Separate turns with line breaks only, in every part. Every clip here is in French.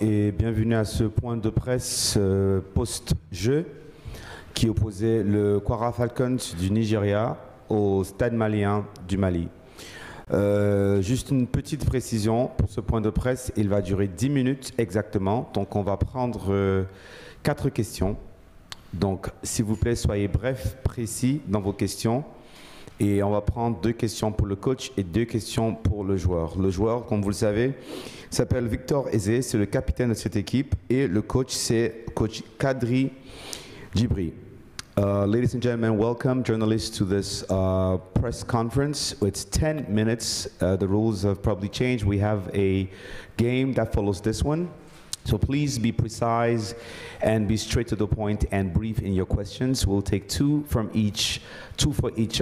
et bienvenue à ce point de presse post-jeu qui opposait le Kwara Falcons du Nigeria au Stade Malien du Mali. Juste une petite précision pour ce point de presse, il va durer 10 minutes exactement, donc on va prendre 4 questions. Donc s'il vous plaît, soyez bref, précis dans vos questions. Et on va prendre 2 questions pour le coach et 2 questions pour le joueur. Le joueur, comme vous le savez, s'appelle Victor Eze, c'est le capitaine de cette équipe. Et le coach, c'est coach Kadri Djibri. Ladies and gentlemen, welcome journalists to this press conference. It's 10 minutes. The rules have probably changed. We have a game that follows this one. So please be precise and be straight to the point and brief in your questions. We'll take 2 for each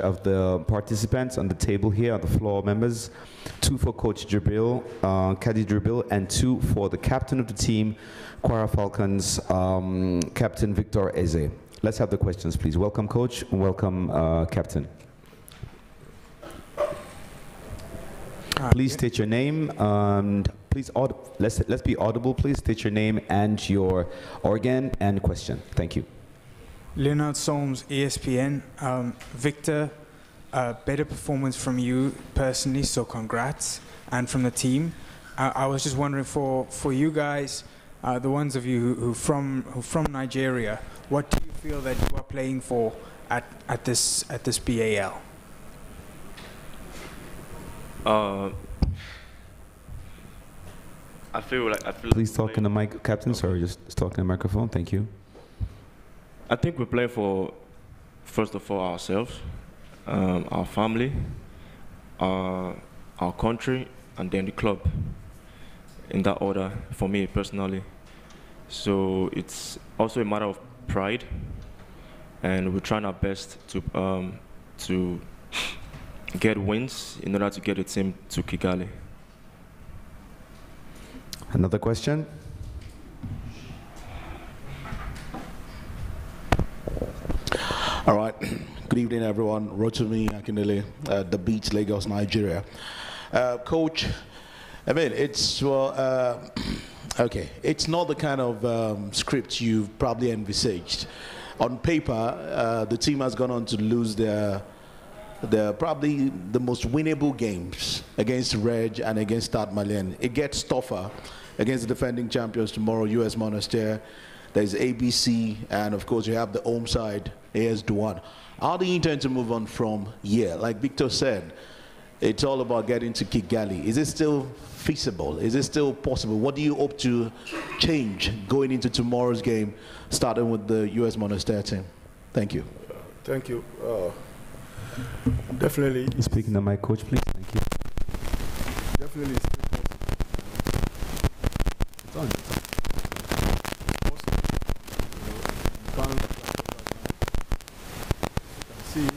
of the participants on the table here, on the floor members. 2 for Coach Jibril, Kadi Jibril, and 2 for the captain of the team, Kwara Falcons, Captain Victor Eze. Let's have the questions, please. Welcome, Coach. Welcome, Captain. Please state your name and please let's be audible. Please state your name and your organ and question. Thank you.
Leonard Solms, ESPN. Victor, better performance from you personally, so congrats, and from the team. I was just wondering for you guys, the ones of you who from Nigeria, what do you feel that you are playing for at this BAL?
I feel like
Please talk in the mic, Captain. Sorry, just talk in the microphone. Thank you.
I think we play for, first of all, ourselves, our family, our country, and then the club. In that order, for me personally. So it's also a matter of pride, and we're trying our best to get wins in order to get the team to Kigali.
Another question?
All right. Good evening, everyone. Rotimi Akindele, The Beach, Lagos, Nigeria. Coach, I mean, it's okay. It's not the kind of script you've probably envisaged. On paper, the team has gone on to lose their probably the most winnable games against Reg and against Stade Malien. It gets tougher against the defending champions tomorrow, US Monastir. There's ABC, and of course you have the home side, AS Douane. How do you intend to move on from here? Like Victor said, it's all about getting to Kigali. Is it still feasible? Is it still possible? What do you hope to change going into tomorrow's game, starting with the US Monastir team? Thank you.
Thank you. Definitely.
Speaking to my coach, please. Thank you.
Definitely. It's on. See,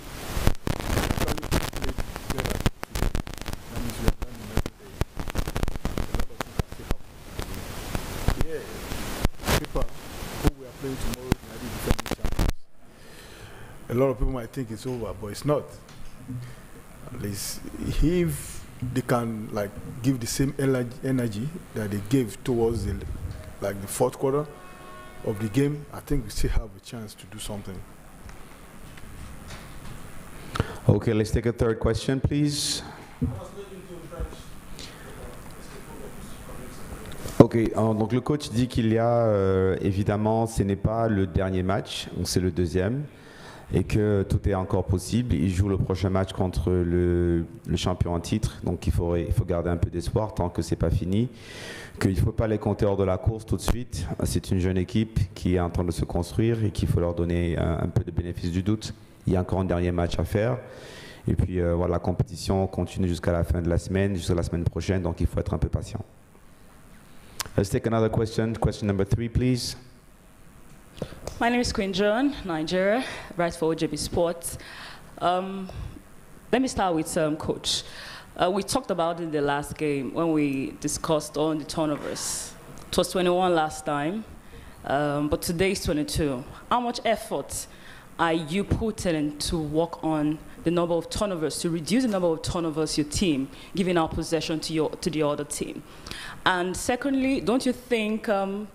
a lot of people might think it's over, but it's not. At least if they can like give the same energy that they gave towards the fourth quarter of the game, I think we still have a chance to do something.
Okay, let's take a third question, please. Ok, donc le coach dit qu'il y a évidemment, ce n'est pas le dernier match, c'est le deuxième, et que tout est encore possible. Il joue le prochain match contre le champion en titre, donc il faut garder un peu d'espoir tant que c'est pas fini, qu'il ne faut pas les compter hors de la course tout de suite. C'est une jeune équipe qui est en train de se construire et qu'il faut leur donner un peu de bénéfice du doute. Il y a encore un dernier match à faire. Et puis voilà, la compétition continue jusqu'à la fin de la semaine, jusqu'à la semaine prochaine, donc il faut être un peu patient. Let's take another question. Question number 3, please.
My name is Queen John, Nigeria, right for OJB Sports. Let me start with Coach. We talked about it in the last game when we discussed on the turnovers. It was 21 last time, but today is 22. How much effort are you putting to work on the number of turnovers, to reduce the number of turnovers your team, giving out possession to the other team? And secondly, don't you think in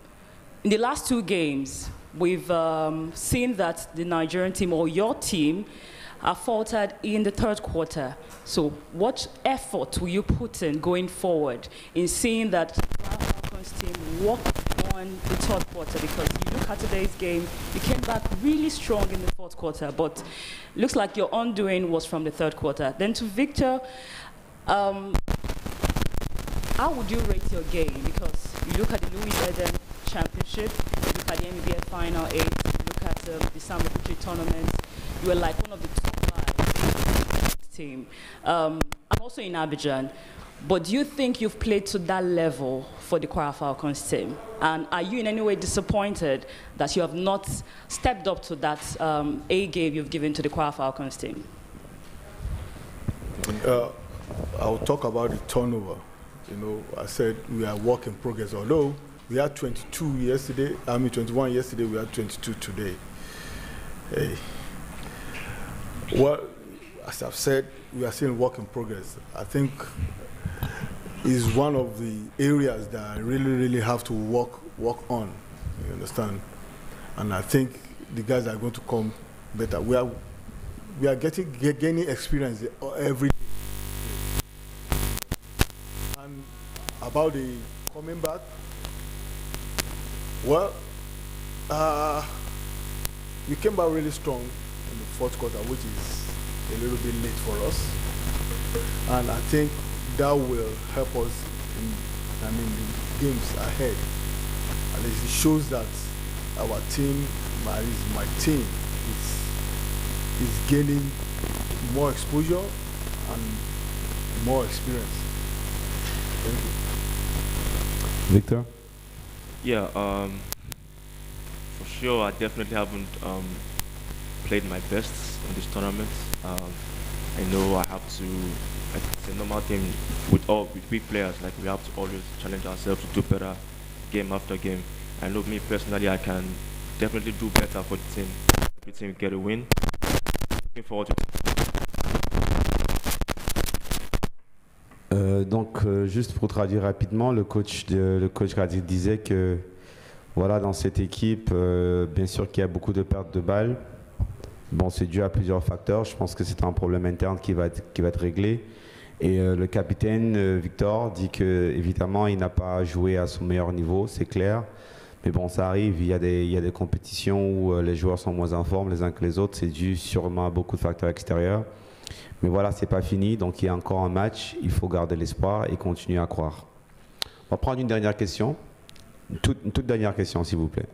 the last 2 games, we've seen that the Nigerian team or your team are faltered in the 3rd quarter. So what effort will you put in going forward in seeing that Kwara Falcons team work on the 3rd quarter? Because you look at today's game, you came back really strong in the 4th quarter, but looks like your undoing was from the 3rd quarter. Then to Victor, how would you rate your game? Because you look at the Louis Eden Championship, you look at the NBA Final 8, you look at the Samba Kuchi tournament, you were like one of the top 5 team. And also in Abidjan. But do you think you've played to that level for the Kwara Falcons team? And are you in any way disappointed that you have not stepped up to that A game you've given to the Kwara Falcons team?
I'll talk about the turnover. You know, I said we are work in progress. Although we had 22 yesterday, 21 yesterday, we had 22 today. Hey. Well, as I've said, we are still work in progress. I think is one of the areas that I really have to work on. You understand? And I think the guys are going to come better. We are gaining experience every day. And about the coming back, well, we came back really strong in the 4th quarter, which is a little bit late for us. And I think that will help us in the games ahead. And it shows that our team, my team, is gaining more exposure and more experience. Thank you.
Victor?
Yeah, for sure, I definitely haven't played my best in this tournament. I know I have to, it's a normal thing with big players, like we have to always challenge ourselves to do better game after game. I know me personally, I can definitely do better for the team. Every team get a win. Looking forward to it.
Donc, juste pour traduire rapidement, le coach Radil disait que voilà, dans cette équipe, bien sûr qu'il y a beaucoup de pertes de balles. Bon, c'est dû à plusieurs facteurs. Je pense que c'est un problème interne qui va être réglé. Et le capitaine, Victor, dit qu'évidemment, il n'a pas joué à son meilleur niveau, c'est clair. Mais bon, ça arrive, il y a des compétitions où les joueurs sont moins en forme les uns que les autres. C'est dû sûrement à beaucoup de facteurs extérieurs. Mais voilà, c'est pas fini, donc il y a encore un match. Il faut garder l'espoir et continuer à croire. On va prendre une dernière question. Une toute dernière question, s'il vous plaît.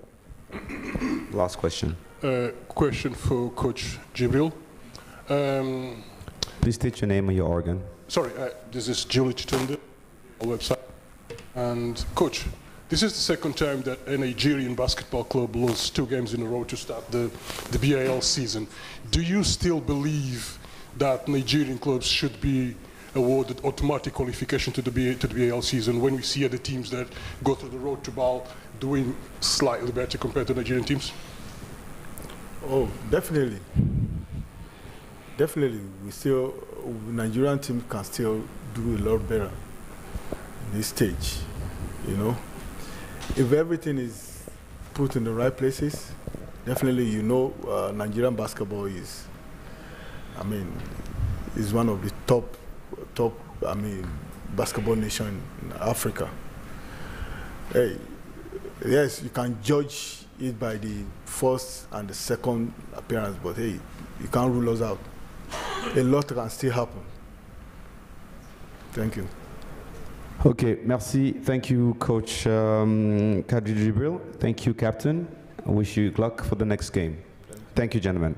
Last question.
Question for Coach Jibril.
Please state your name and your organ.
Sorry, this is Julie Chitunde, our website. And Coach, this is the second time that a Nigerian basketball club lost 2 games in a row to start the BAL season. Do you still believe that Nigerian clubs should be awarded automatic qualification to the BAL season when we see other teams that go through the road to BAL doing slightly better compared to Nigerian teams?
Oh, definitely. Definitely. Nigerian team can still do a lot better in this stage, you know. If everything is put in the right places, definitely, you know, Nigerian basketball is one of the top basketball nation in Africa. Hey, yes, you can judge it by the first and the second appearance, but hey, you can't rule us out. A lot can still happen. Thank you.
Okay, merci. Thank you, Coach Kadri Jibril. Thank you, Captain. I wish you luck for the next game. Thank you, gentlemen.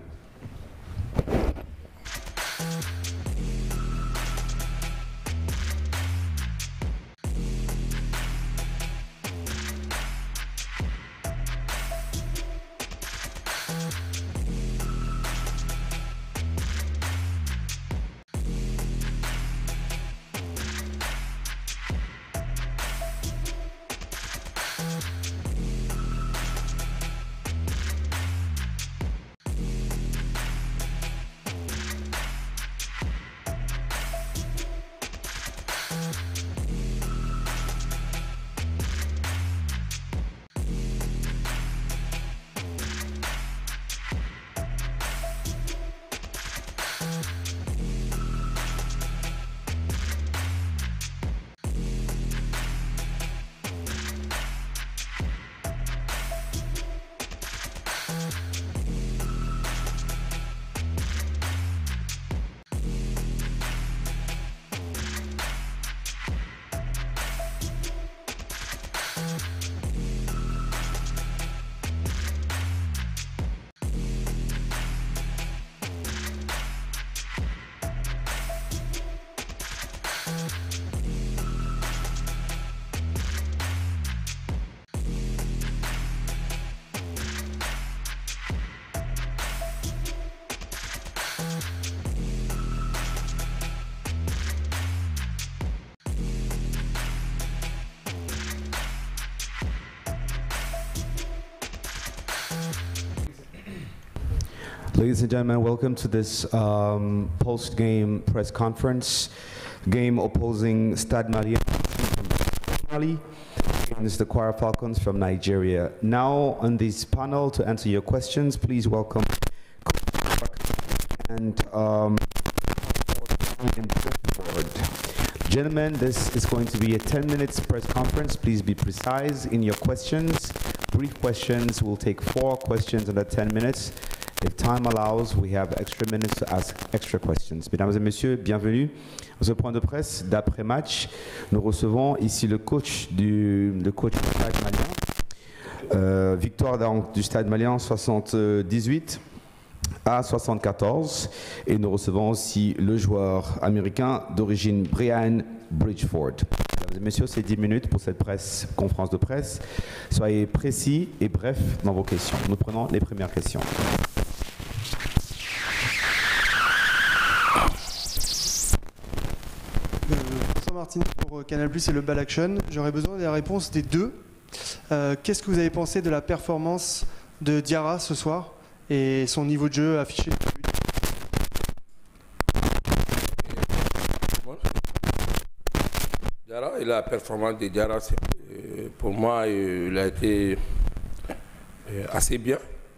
Ladies and gentlemen, welcome to this post-game press conference. Game opposing Stade Malien from Mali against the Kwara Falcons from Nigeria. Now on this panel to answer your questions, please welcome and gentlemen, this is going to be a 10-minute press conference. Please be precise in your questions. Brief questions. We'll take 4 questions under 10 minutes. If time allows, we have extra minutes to ask extra questions. Mesdames et messieurs, bienvenue à ce point de presse d'après-match. Nous recevons ici le coach du Stade Malien. Victoire du Stade Malien 78 à 74. Et nous recevons aussi le joueur américain d'origine Brian Bridgeford. Mesdames et messieurs, c'est 10 minutes pour cette conférence de presse. Soyez précis et brefs dans vos questions. Nous prenons les premières questions.
Martin pour Canal+ et le BAL Action. J'aurais besoin de la réponse des deux. Qu'est-ce que vous avez pensé de la performance de Diarra ce soir et son niveau de jeu affiché?
Diarra et la performance de Diarra, pour moi, il a été assez bien.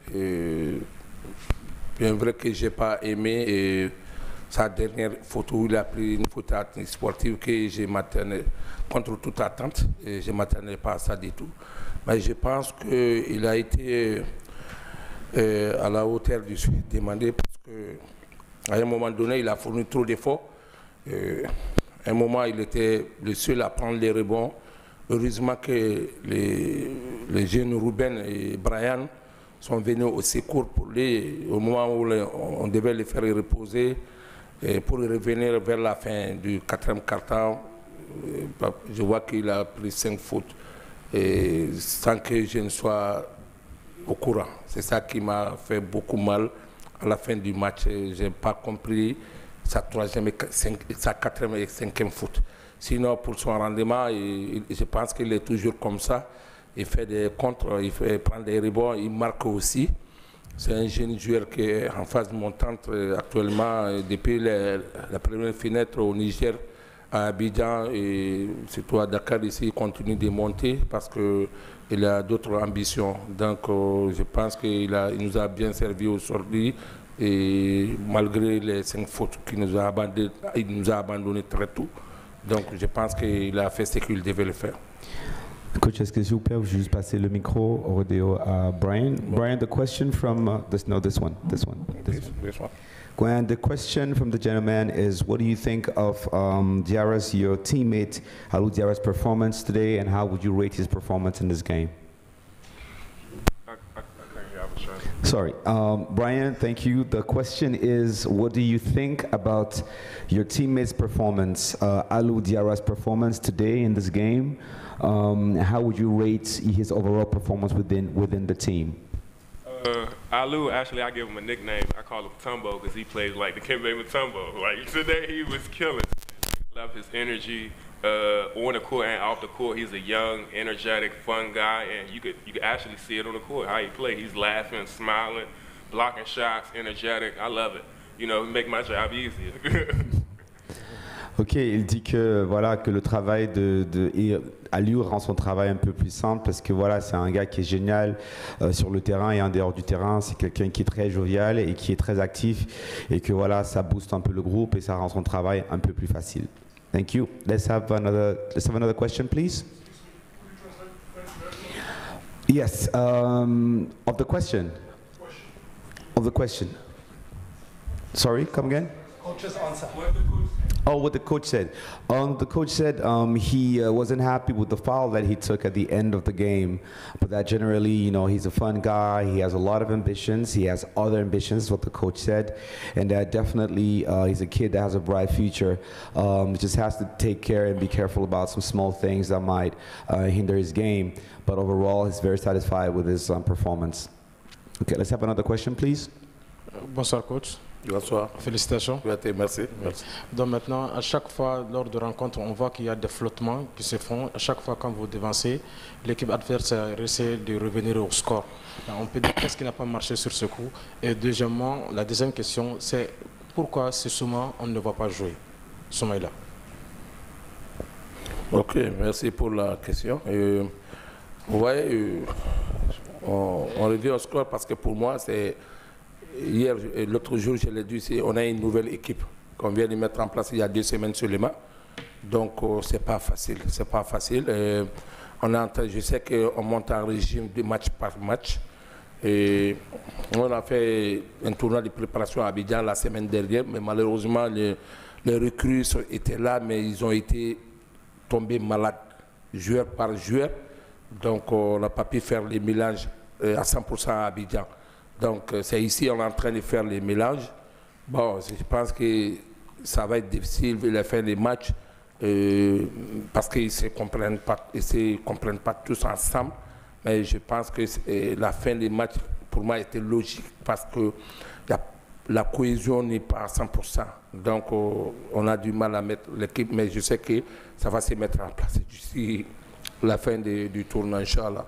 Bien vrai que je n'ai pas aimé sa dernière photo, il a pris une photo sportive que je m'attendais contre toute attente. Et je ne m'attendais pas à ça du tout. Mais je pense qu'il a été à la hauteur du demandé parce qu'à un moment donné, il a fourni trop d'efforts. À un moment, il était le seul à prendre les rebonds. Heureusement que les jeunes Ruben et Brian sont venus au secours pour lui au moment où on devait les faire reposer. Et pour revenir vers la fin du 4e quart-temps, je vois qu'il a pris 5 fautes et sans que je ne sois au courant. C'est ça qui m'a fait beaucoup mal à la fin du match. Je n'ai pas compris sa 4e et 5e faute. Sinon, pour son rendement, je pense qu'il est toujours comme ça. Il fait des contres, il fait prendre des rebonds, il marque aussi. C'est un jeune joueur qui est en phase montante actuellement depuis la première fenêtre au Niger, à Abidjan et surtout à Dakar ici, il continue de monter parce qu'il a d'autres ambitions. Donc je pense qu'il nous a bien servi aujourd'hui et malgré les 5 fautes qu'il nous a abandonné très tôt. Donc je pense qu'il a fait ce qu'il devait le faire.
Coach, est-ce que s'il vous plaît, vous juste passer le micro au rodeo à Brian? Brian, the question from this one. Gwen, the question from the gentleman is, what do you think of Diarra's, your teammate, Alou Diarra's performance today, and how would you rate his performance in this game? Sorry, Brian, thank you. The question is, what do you think about your teammate's performance, Alou Diarra's performance today in this game? How would you rate his overall performance within the team?
Alou, actually, I give him a nickname. I call him Tumbo because he plays like the Kembe Mutombo. Like today, he was killing. Love his energy on the court and off the court. He's a young, energetic, fun guy, and you could actually see it on the court how he plays. He's laughing, smiling, blocking shots, energetic. I love it. You know, make my job easier.
Ok, il dit que voilà que le travail Aliou rend son travail un peu plus simple parce que voilà, c'est un gars qui est génial sur le terrain et en dehors du terrain. C'est quelqu'un qui est très jovial et qui est très actif et que voilà, ça booste un peu le groupe et ça rend son travail un peu plus facile. Thank you. Let's have another question, please. Yes, of the question. Sorry, come again.
Coach's answer.
Oh, what the coach said. The coach said he wasn't happy with the foul that he took at the end of the game, but that generally, you know, he's a fun guy. He has a lot of ambitions. He has other ambitions, what the coach said, and that definitely he's a kid that has a bright future. Just has to take care and be careful about some small things that might hinder his game. But overall, he's very satisfied with his performance. Okay, let's have another question, please.
Bonsoir, coach.
Bonsoir.
Félicitations.
Merci.
Donc maintenant, à chaque fois, lors de rencontres, on voit qu'il y a des flottements qui se font. À chaque fois, quand vous devancez, l'équipe adversaire essaie de revenir au score. On peut dire qu'est-ce qui n'a pas marché sur ce coup. Et deuxièmement, la deuxième question, c'est pourquoi c'est souvent on ne va pas jouer Soumaïla.
Ok, merci pour la question. Vous voyez, on revient au score parce que pour moi, c'est hier et l'autre jour, je l'ai dit, on a une nouvelle équipe qu'on vient de mettre en place il y a 2 semaines seulement. Donc, c'est pas facile. C'est pas facile. Je sais qu'on monte en régime de match par match. Et on a fait un tournoi de préparation à Abidjan la semaine dernière, mais malheureusement, les recrues étaient là, mais ils ont été tombés malades, joueur par joueur. Donc, on n'a pas pu faire les mélanges à 100% à Abidjan. Donc, c'est ici on est en train de faire les mélanges. Bon, je pense que ça va être difficile à la fin des matchs parce qu'ils ne se comprennent pas tous ensemble. Mais je pense que la fin des matchs, pour moi, était logique parce que la cohésion n'est pas à 100%. Donc, on a du mal à mettre l'équipe, mais je sais que ça va se mettre en place d'ici la fin du tournoi, Inch'Allah.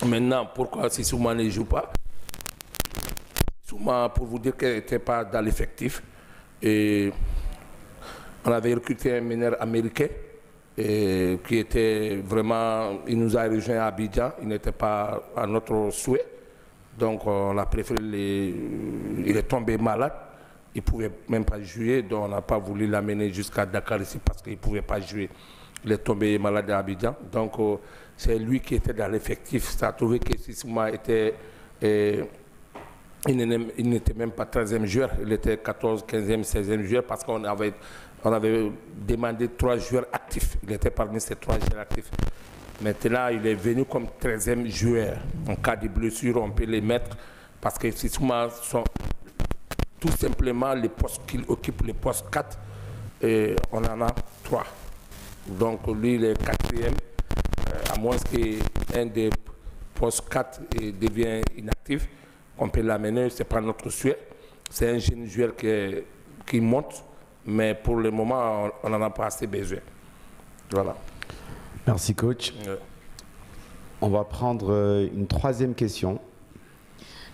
Maintenant, pourquoi si Souma ne joue pas? Souma, pour vous dire qu'elle n'était pas dans l'effectif. Et on avait recruté un meneur américain qui était vraiment, il nous a rejoint à Abidjan, il n'était pas à notre souhait. Donc on a préféré, il est tombé malade, il ne pouvait même pas jouer, donc on n'a pas voulu l'amener jusqu'à Dakar ici parce qu'il ne pouvait pas jouer. Il est tombé malade à Abidjan, donc c'est lui qui était dans l'effectif. Ça a trouvé que Sissouma était, il n'était même pas 13e joueur, il était 14, 15e, 16e joueur parce qu'on avait demandé 3 joueurs actifs. Il était parmi ces 3 joueurs actifs. Maintenant, il est venu comme 13e joueur. En cas de blessure, on peut les mettre parce que Sissouma sont tout simplement les postes qu'il occupe, les postes 4, et on en a 3. Donc lui, il est 4e, à moins qu'un des postes 4 devienne inactif, on peut l'amener, ce n'est pas notre souhait. C'est un jeune joueur qui monte, mais pour le moment, on n'en a pas assez besoin. Voilà.
Merci, coach. On va prendre une 3e question.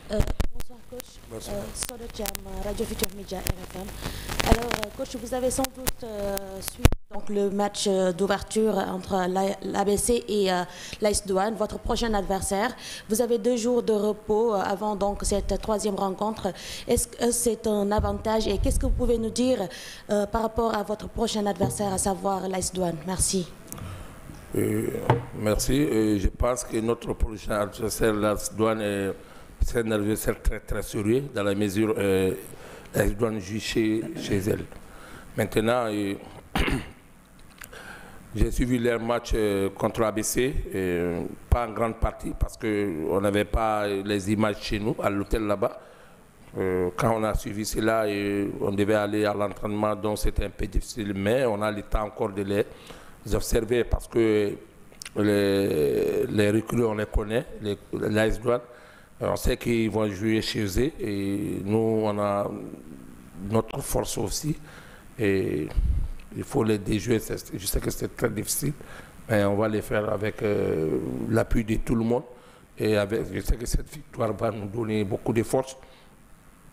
Bonsoir, coach.
Bonsoir.
Sodo Thiam, Radio Futur Media RFM. Alors, coach, vous avez sans doute suivi donc, le match d'ouverture entre l'ABC et l'AS Douane, votre prochain adversaire. Vous avez 2 jours de repos avant donc, cette 3e rencontre. Est-ce que c'est un avantage et qu'est-ce que vous pouvez nous dire par rapport à votre prochain adversaire, à savoir l'AS Douane? Merci.
Merci. Je pense que notre prochain adversaire, l'AS Douane, c'est un adversaire très très sérieux dans la mesure elle doit jouer chez elle. Maintenant, j'ai suivi leur match contre ABC, pas en grande partie parce qu'on n'avait pas les images chez nous, à l'hôtel là-bas. Quand on a suivi cela, on devait aller à l'entraînement, donc c'était un peu difficile, mais on a le temps encore de les observer parce que les recrues, on les connaît, l'AS Douane. On sait qu'ils vont jouer chez eux et nous, on a notre force aussi. Et il faut les déjouer. Je sais que c'est très difficile, mais on va les faire avec l'appui de tout le monde. Et je sais que cette victoire va nous donner beaucoup de force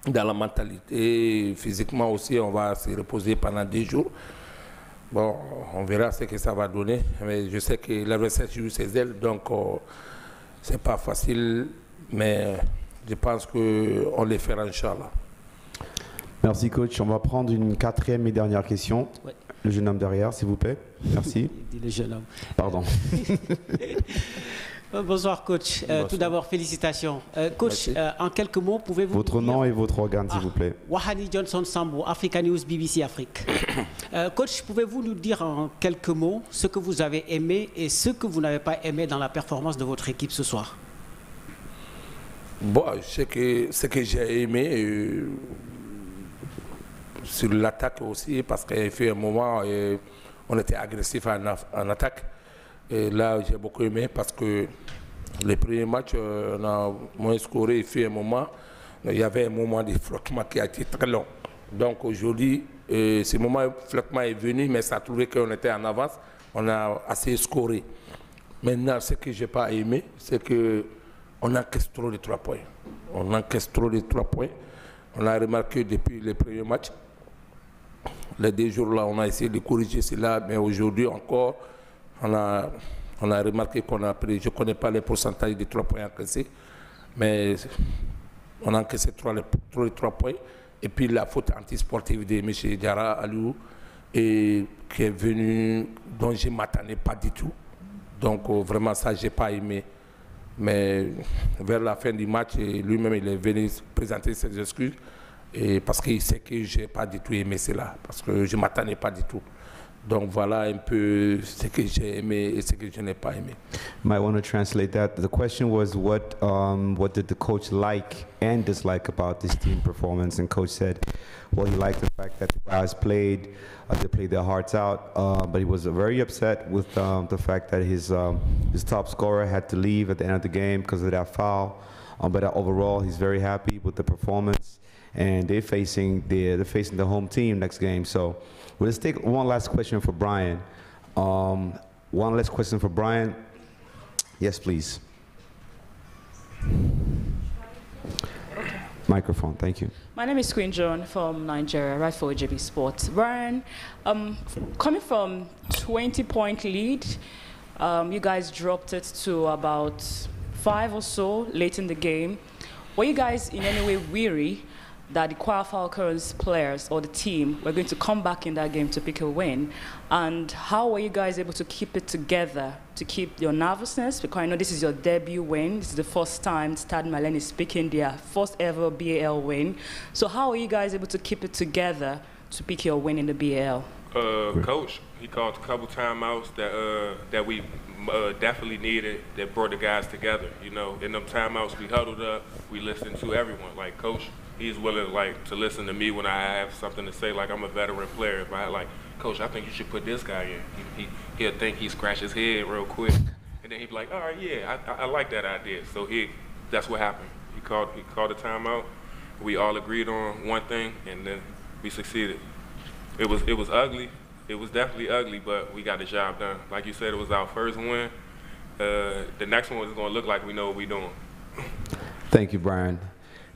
dans la mentalité. Et physiquement aussi, on va se reposer pendant 2 jours. Bon, on verra ce que ça va donner. Mais je sais que l'adversaire joue ses ailes, donc c'est pas facile. Mais je pense qu'on les fera, Inch'Allah.
Merci, coach. On va prendre une 4e et dernière question.
Ouais.
Le jeune homme derrière, s'il vous plaît. Merci.
Le jeune homme.
Pardon.
Bonsoir, coach.
Bonsoir.
Tout d'abord, félicitations. Coach, en quelques mots, pouvez-vous...
Votre nom et votre organe, s'il vous plaît.
Wahani Johnson Sambo, Africa News, BBC Afrique. Coach, pouvez-vous nous dire en quelques mots ce que vous avez aimé et ce que vous n'avez pas aimé dans la performance de votre équipe ce soir?
Bon, ce que j'ai aimé sur l'attaque aussi, parce qu'il fait un moment, on était agressif en attaque. Et là, j'ai beaucoup aimé parce que les premiers matchs, on a moins scoré, il fait un moment. il y avait un moment de flottement qui a été très long. Donc aujourd'hui, ce moment de flottement est venu, mais ça a trouvé qu'on était en avance. On a assez scoré. Maintenant, ce que je n'ai pas aimé, c'est qu'on encaisse trop de 3 points. On encaisse trop de 3 points. On a remarqué depuis les premiers matchs, les 2 jours-là, on a essayé de corriger cela, mais aujourd'hui encore, on a remarqué qu'on a pris, je ne connais pas les pourcentages de 3 points encaissés, mais on a encaissé trop de 3 points. Et puis la faute antisportive de M. Diarra Aliou, qui est venu, dont je ne m'attendais pas du tout. Donc vraiment ça, je n'ai pas aimé. Mais vers la fin du match, lui-même, il est venu présenter ses excuses. Et parce qu'il sait que je n'ai pas du tout aimé cela, parce que je ne m'attendais pas du tout. Donc voilà un peu ce que j'ai aimé et ce que je n'ai pas aimé.
Might want to translate that. The question was what did the coach like and dislike about this team performance? And coach said, well, he liked the fact that the guys played, they played their hearts out, but he was very upset with the fact that his top scorer had to leave at the end of the game because of that foul. But overall, he's very happy with the performance, and they're facing the home team next game. So let's take one last question for Brian. One last question for Brian. Yes, please. Microphone, thank you.
My name is Queen John from Nigeria, right for JB Sports. Brian, coming from 20-point lead, you guys dropped it to about 5 or so late in the game. Were you guys in any way weary that the Kwara Falcons players or the team were going to come back in that game to pick a win? And how were you guys able to keep it together, to keep your nervousness? Because I know this is your debut win. This is the first time Stade Malien is picking their first ever BAL win. So how are you guys able to keep it together to pick your win in the BAL?
Coach, he called a couple timeouts that we definitely needed, that brought the guys together. You know, in them timeouts we huddled up, we listened to everyone. Like Coach, he's willing to listen to me when I have something to say. Like I'm a veteran player. If I like, Coach, I think you should put this guy in. He'll think he scratched his head real quick, and then he'd be like, all right, yeah, I like that idea. So that's what happened. He called a timeout. We all agreed on one thing, and then we succeeded. It was ugly. It was definitely ugly, but we got the job done. Like you said, it was our first win. The next one is going to look like we know what we're doing.
Thank you, Brian.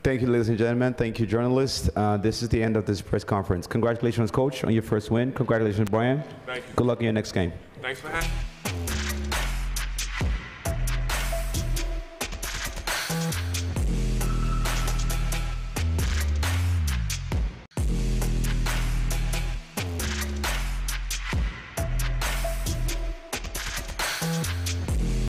Thank you, ladies and gentlemen. Thank you, journalists. This is the end of this press conference. Congratulations, Coach, on your first win. Congratulations, Brian.
Thank you.
Good luck in your next game.
Thanks for having me.